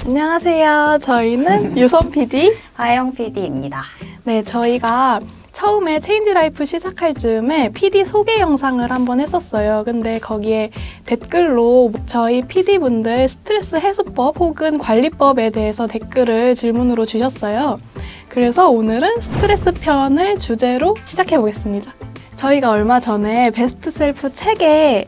안녕하세요. 저희는 유선 PD, 하영 PD입니다. 네, 저희가 처음에 체인지 라이프 시작할 즈음에 PD 소개 영상을 한번 했었어요. 근데 거기에 댓글로 저희 PD분들 스트레스 해소법 혹은 관리법에 대해서 댓글을 질문으로 주셨어요. 그래서 오늘은 스트레스 편을 주제로 시작해 보겠습니다. 저희가 얼마 전에 베스트 셀프 책에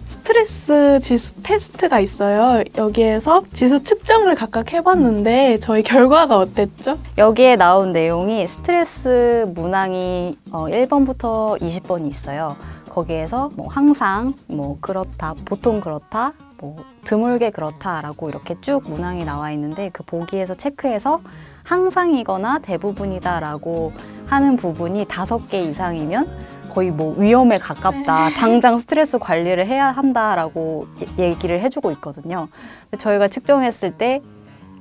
스트레스 지수 테스트가 있어요. 여기에서 지수 측정을 각각 해봤는데 저희 결과가 어땠죠? 여기에 나온 내용이 스트레스 문항이 1번부터 20번이 있어요. 거기에서 뭐 항상, 뭐 그렇다, 보통 그렇다, 뭐 드물게 그렇다라고 이렇게 쭉 문항이 나와 있는데 그 보기에서 체크해서 항상이거나 대부분이다라고 하는 부분이 5개 이상이면 거의 뭐 위험에 가깝다. 당장 스트레스 관리를 해야 한다라고 얘기를 해주고 있거든요. 근데 저희가 측정했을 때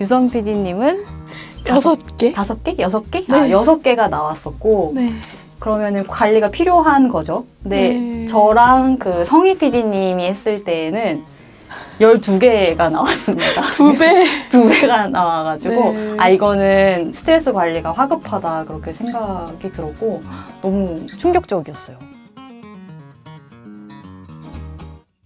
유선 PD님은 6개? 5개? 6개? 네. 아, 6개가 나왔었고 네. 그러면은 관리가 필요한 거죠. 근데 네. 저랑 그 성희 PD님이 했을 때에는 12개가 나왔습니다. 2배? 2배가 나와가지고 네. 아 이거는 스트레스 관리가 화급하다 그렇게 생각이 들었고 너무 충격적이었어요.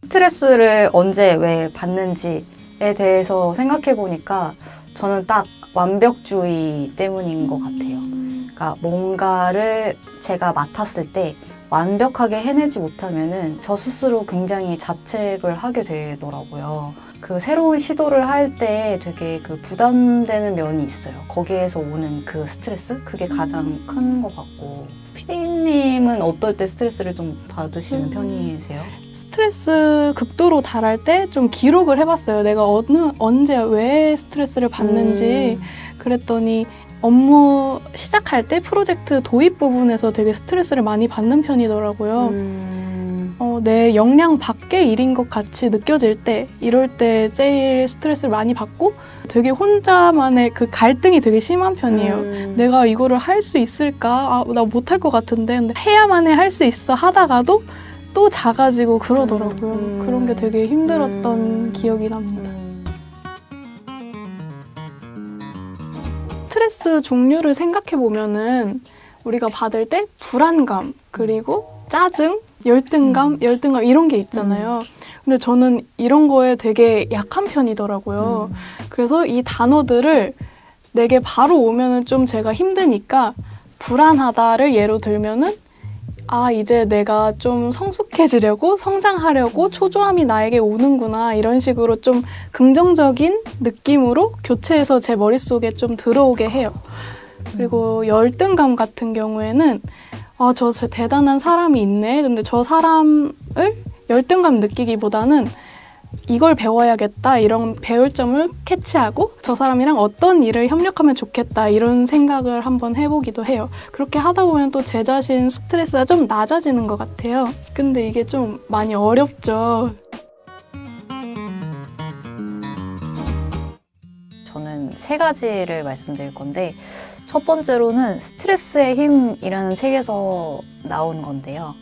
스트레스를 언제 왜 받는지에 대해서 생각해 보니까 저는 딱 완벽주의 때문인 것 같아요. 그러니까 뭔가를 제가 맡았을 때 완벽하게 해내지 못하면은 저 스스로 굉장히 자책을 하게 되더라고요. 그 새로운 시도를 할 때 되게 그 부담되는 면이 있어요. 거기에서 오는 그 스트레스? 그게 가장 큰 것 같고. 피디님은 어떨 때 스트레스를 좀 받으시는 편이세요? 스트레스 극도로 달할 때 좀 기록을 해봤어요. 내가 언제 왜 스트레스를 받는지. 그랬더니 업무 시작할 때 프로젝트 도입 부분에서 되게 스트레스를 많이 받는 편이더라고요. 내 역량 밖의 일인 것 같이 느껴질 때, 이럴 때 제일 스트레스를 많이 받고 되게 혼자만의 그 갈등이 되게 심한 편이에요. 내가 이거를 할 수 있을까? 나 못할 것 같은데. 근데 해야만 해, 할 수 있어 하다가도 또 작아지고 그러더라고요. 그런 게 되게 힘들었던 기억이 납니다. 스트레스 종류를 생각해 보면은 우리가 받을 때 불안감, 그리고 짜증, 열등감 이런 게 있잖아요. 근데 저는 이런 거에 되게 약한 편이더라고요. 그래서 이 단어들을 내게 바로 오면은 좀 제가 힘드니까 불안하다를 예로 들면은 이제 내가 좀 성숙해지려고 성장하려고 초조함이 나에게 오는구나 이런 식으로 좀 긍정적인 느낌으로 교체해서 제 머릿속에 좀 들어오게 해요. 그리고 열등감 같은 경우에는 저 대단한 사람이 있네. 근데 저 사람을 열등감 느끼기보다는 이걸 배워야겠다 이런 배울 점을 캐치하고 저 사람이랑 어떤 일을 협력하면 좋겠다 이런 생각을 한번 해보기도 해요. 그렇게 하다 보면 또 제 자신 스트레스가 좀 낮아지는 것 같아요. 근데 이게 좀 많이 어렵죠. 저는 3가지를 말씀드릴 건데 첫 번째로는 스트레스의 힘이라는 책에서 나온 건데요.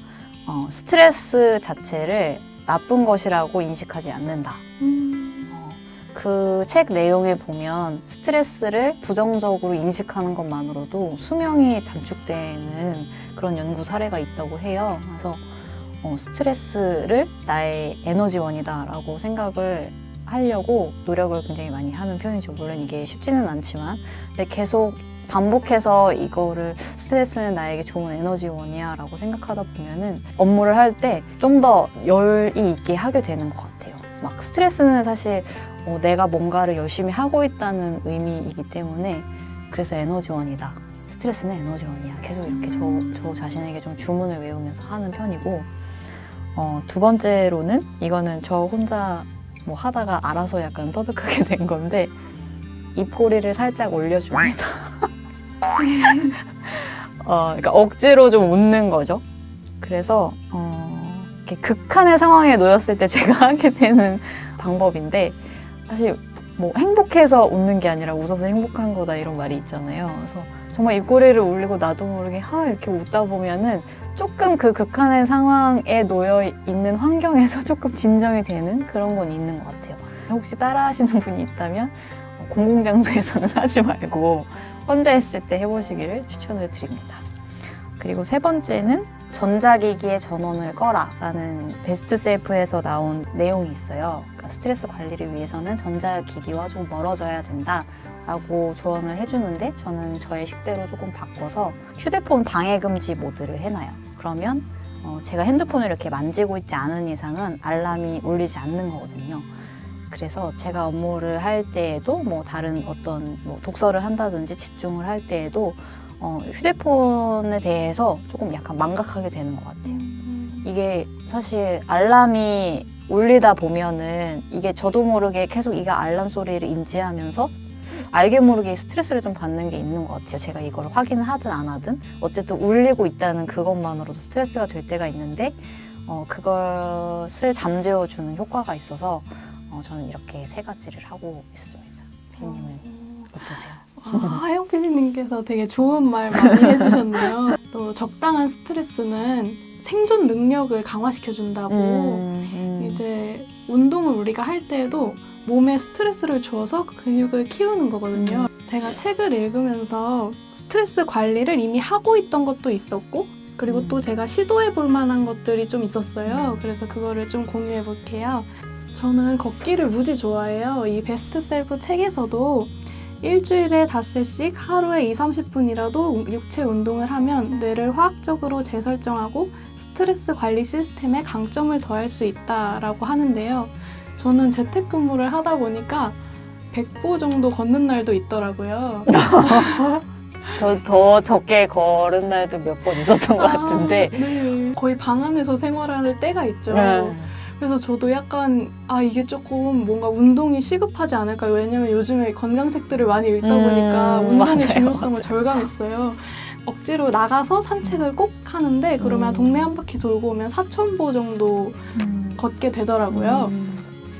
스트레스 자체를 나쁜 것이라고 인식하지 않는다. 그 책 내용에 보면 스트레스를 부정적으로 인식하는 것만으로도 수명이 단축되는 그런 연구 사례가 있다고 해요. 그래서 스트레스를 나의 에너지원이다라고 생각을 하려고 노력을 굉장히 많이 하는 편이죠. 물론 이게 쉽지는 않지만 근데 계속 반복해서 이거를 스트레스는 나에게 좋은 에너지원이야 라고 생각하다 보면은 업무를 할 때 좀 더 열이 있게 하게 되는 것 같아요. 막 스트레스는 사실 내가 뭔가를 열심히 하고 있다는 의미이기 때문에 그래서 에너지원이다. 스트레스는 에너지원이야. 계속 이렇게 저 자신에게 좀 주문을 외우면서 하는 편이고 2번째로는 이거는 저 혼자 뭐 하다가 알아서 약간 터득하게 된 건데 입꼬리를 살짝 올려줍니다. 그러니까 억지로 좀 웃는 거죠. 그래서 이렇게 극한의 상황에 놓였을 때 제가 하게 되는 방법인데 사실 뭐 행복해서 웃는 게 아니라 웃어서 행복한 거다 이런 말이 있잖아요. 그래서 정말 입꼬리를 올리고 나도 모르게 이렇게 웃다 보면은 조금 그 극한의 상황에 놓여 있는 환경에서 조금 진정이 되는 그런 건 있는 것 같아요. 혹시 따라 하시는 분이 있다면 공공장소에서는 하지 말고 혼자 했을 때 해보시기를 추천을 드립니다. 그리고 세 번째는 전자기기의 전원을 꺼라 라는 베스트셀프에서 나온 내용이 있어요. 그러니까 스트레스 관리를 위해서는 전자기기와 좀 멀어져야 된다 라고 조언을 해주는데, 저는 저의 식대로 조금 바꿔서 휴대폰 방해금지 모드를 해놔요. 그러면 제가 핸드폰을 이렇게 만지고 있지 않은 이상은 알람이 울리지 않는 거거든요. 그래서 제가 업무를 할 때에도 뭐 다른 어떤 뭐 독서를 한다든지 집중을 할 때에도 휴대폰에 대해서 조금 약간 망각하게 되는 것 같아요. 이게 사실 알람이 울리다 보면은 이게 저도 모르게 계속 이게 알람 소리를 인지하면서 알게 모르게 스트레스를 좀 받는 게 있는 것 같아요. 제가 이걸 확인을 하든 안 하든 어쨌든 울리고 있다는 그것만으로도 스트레스가 될 때가 있는데 그것을 잠재워주는 효과가 있어서 저는 이렇게 세 가지를 하고 있습니다. 피디님은 어떠세요? 하영 PD님께서 되게 좋은 말 많이 해주셨네요. 또 적당한 스트레스는 생존 능력을 강화시켜준다고. 이제 운동을 우리가 할 때에도 몸에 스트레스를 주어서 근육을 키우는 거거든요. 제가 책을 읽으면서 스트레스 관리를 이미 하고 있던 것도 있었고, 그리고 또 제가 시도해 볼 만한 것들이 좀 있었어요. 그래서 그거를 좀 공유해 볼게요. 저는 걷기를 무지 좋아해요. 이 베스트셀프 책에서도 일주일에 닷새씩 하루에 2~30분이라도 육체 운동을 하면 뇌를 화학적으로 재설정하고 스트레스 관리 시스템에 강점을 더할 수 있다라고 하는데요. 저는 재택근무를 하다 보니까 100보 정도 걷는 날도 있더라고요. 더 적게 걸은 날도 몇 번 있었던 것 같은데. 네. 거의 방 안에서 생활할 때가 있죠. 그래서 저도 약간 이게 조금 뭔가 운동이 시급하지 않을까요? 왜냐면 요즘에 건강책들을 많이 읽다 보니까 운동의 맞아요, 중요성을 맞아요. 절감했어요. 억지로 나가서 산책을 꼭 하는데 그러면 동네 한 바퀴 돌고 오면 4,000보 정도 걷게 되더라고요.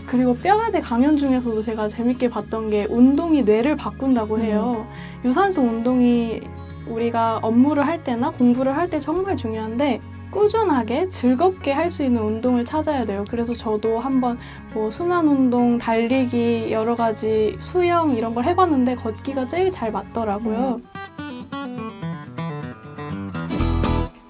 그리고 뼈아대 강연 중에서도 제가 재밌게 봤던 게 운동이 뇌를 바꾼다고 해요. 유산소 운동이 우리가 업무를 할 때나 공부를 할 때 정말 중요한데 꾸준하게 즐겁게 할 수 있는 운동을 찾아야 돼요. 그래서 저도 한번 뭐 순환 운동, 달리기, 여러 가지 수영 이런 걸 해봤는데 걷기가 제일 잘 맞더라고요.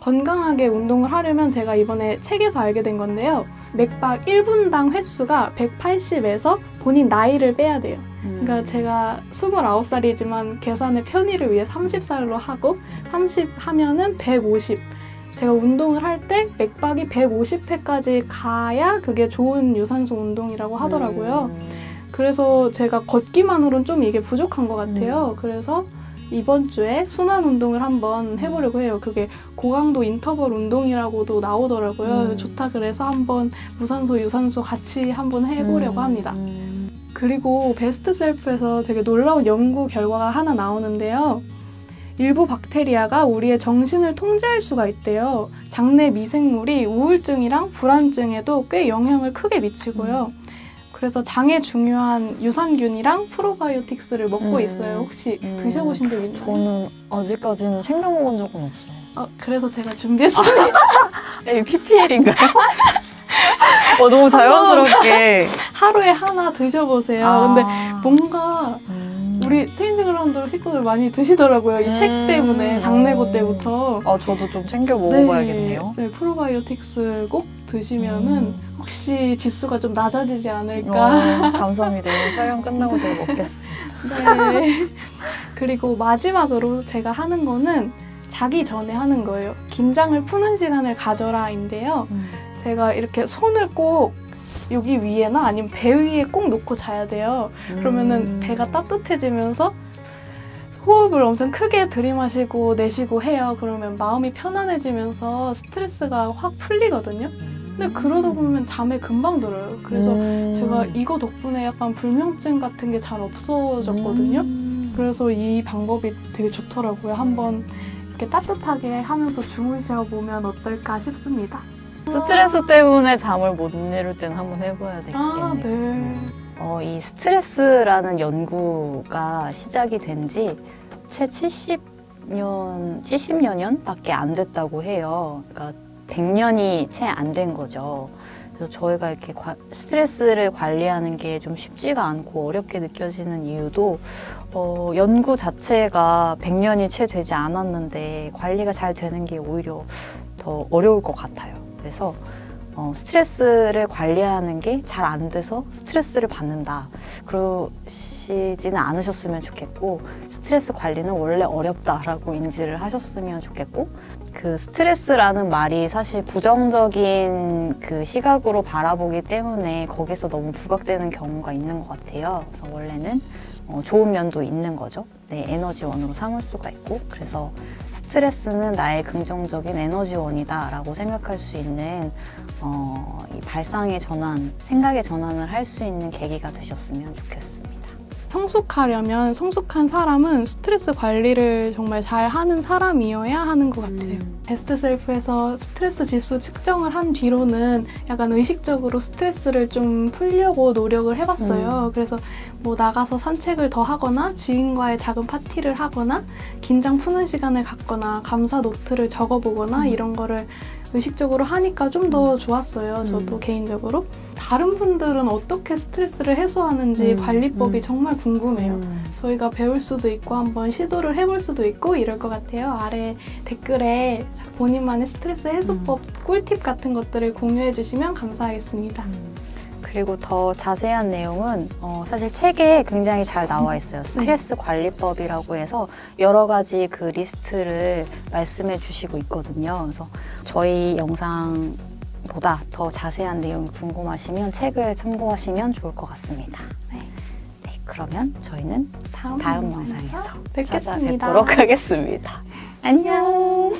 건강하게 운동을 하려면 제가 이번에 책에서 알게 된 건데요. 맥박 1분당 횟수가 180에서 본인 나이를 빼야 돼요. 그러니까 제가 29살이지만 계산의 편의를 위해 30살로 하고 30 하면은 150. 제가 운동을 할 때 맥박이 150회까지 가야 그게 좋은 유산소 운동이라고 하더라고요. 그래서 제가 걷기만으로는 좀 이게 부족한 것 같아요. 그래서 이번 주에 순환 운동을 한번 해보려고 해요. 그게 고강도 인터벌 운동이라고도 나오더라고요. 좋다 그래서 한번 무산소, 유산소 같이 한번 해보려고 합니다. 그리고 베스트셀프에서 되게 놀라운 연구 결과가 하나 나오는데요. 일부 박테리아가 우리의 정신을 통제할 수가 있대요. 장내 미생물이 우울증이랑 불안증에도 꽤 영향을 크게 미치고요. 그래서 장에 중요한 유산균이랑 프로바이오틱스를 먹고 있어요. 혹시 드셔보신 적 있나요? 저는 아직까지는 챙겨 먹은 적은 없어요. 그래서 제가 준비했습니다. 이게 PPL인가요? 너무 자연스럽게. 하루에 하나 드셔보세요. 근데 뭔가 우리 체인지그라운드 식구들 많이 드시더라고요. 이 책 때문에 장내고 때부터. 저도 좀 챙겨 먹어봐야겠네요. 네, 프로바이오틱스 꼭 드시면은 혹시 지수가 좀 낮아지지 않을까. 감사합니다. 오늘 촬영 끝나고 제가 먹겠습니다. 네. 그리고 마지막으로 제가 하는 거는 자기 전에 하는 거예요. 긴장을 푸는 시간을 가져라인데요. 제가 이렇게 손을 꼭 여기 위에나 아니면 배 위에 꼭 놓고 자야 돼요. 그러면은 배가 따뜻해지면서 호흡을 엄청 크게 들이마시고 내쉬고 해요. 그러면 마음이 편안해지면서 스트레스가 확 풀리거든요. 근데 그러다 보면 잠에 금방 들어요. 그래서 제가 이거 덕분에 약간 불면증 같은 게 잘 없어졌거든요. 그래서 이 방법이 되게 좋더라고요. 한번 이렇게 따뜻하게 하면서 주무셔 보면 어떨까 싶습니다. 스트레스 때문에 잠을 못 이룰 때는 한번 해봐야 되겠네요. 네. 이 스트레스라는 연구가 시작이 된 지 채 70여 년밖에 안 됐다고 해요. 그러니까 100년이 채 안 된 거죠. 그래서 저희가 이렇게 스트레스를 관리하는 게 좀 쉽지가 않고 어렵게 느껴지는 이유도 연구 자체가 100년이 채 되지 않았는데 관리가 잘 되는 게 오히려 더 어려울 것 같아요. 그래서 스트레스를 관리하는 게 잘 안 돼서 스트레스를 받는다. 그러시지는 않으셨으면 좋겠고, 스트레스 관리는 원래 어렵다라고 인지를 하셨으면 좋겠고, 그 스트레스라는 말이 사실 부정적인 그 시각으로 바라보기 때문에 거기서 너무 부각되는 경우가 있는 것 같아요. 그래서 원래는 좋은 면도 있는 거죠. 내 에너지원으로 삼을 수가 있고, 그래서 스트레스는 나의 긍정적인 에너지원이다 라고 생각할 수 있는 이 발상의 전환, 생각의 전환을 할 수 있는 계기가 되셨으면 좋겠습니다. 성숙하려면 성숙한 사람은 스트레스 관리를 정말 잘 하는 사람이어야 하는 것 같아요. 베스트셀프에서 스트레스 지수 측정을 한 뒤로는 약간 의식적으로 스트레스를 좀 풀려고 노력을 해봤어요. 그래서 뭐 나가서 산책을 더 하거나 지인과의 작은 파티를 하거나 긴장 푸는 시간을 갖거나 감사 노트를 적어보거나 이런 거를 의식적으로 하니까 좀 더 좋았어요. 저도 개인적으로. 다른 분들은 어떻게 스트레스를 해소하는지 관리법이 정말 궁금해요. 저희가 배울 수도 있고 한번 시도를 해볼 수도 있고 이럴 것 같아요. 아래 댓글에 본인만의 스트레스 해소법 꿀팁 같은 것들을 공유해 주시면 감사하겠습니다. 그리고 더 자세한 내용은 사실 책에 굉장히 잘 나와 있어요. 스트레스 관리법이라고 해서 여러 가지 그 리스트를 말씀해 주시고 있거든요. 그래서 저희 영상보다 더 자세한 내용이 궁금하시면 책을 참고하시면 좋을 것 같습니다. 네, 그러면 저희는 다음 영상에서 뵙겠습니다. 찾아뵙도록 하겠습니다. 안녕!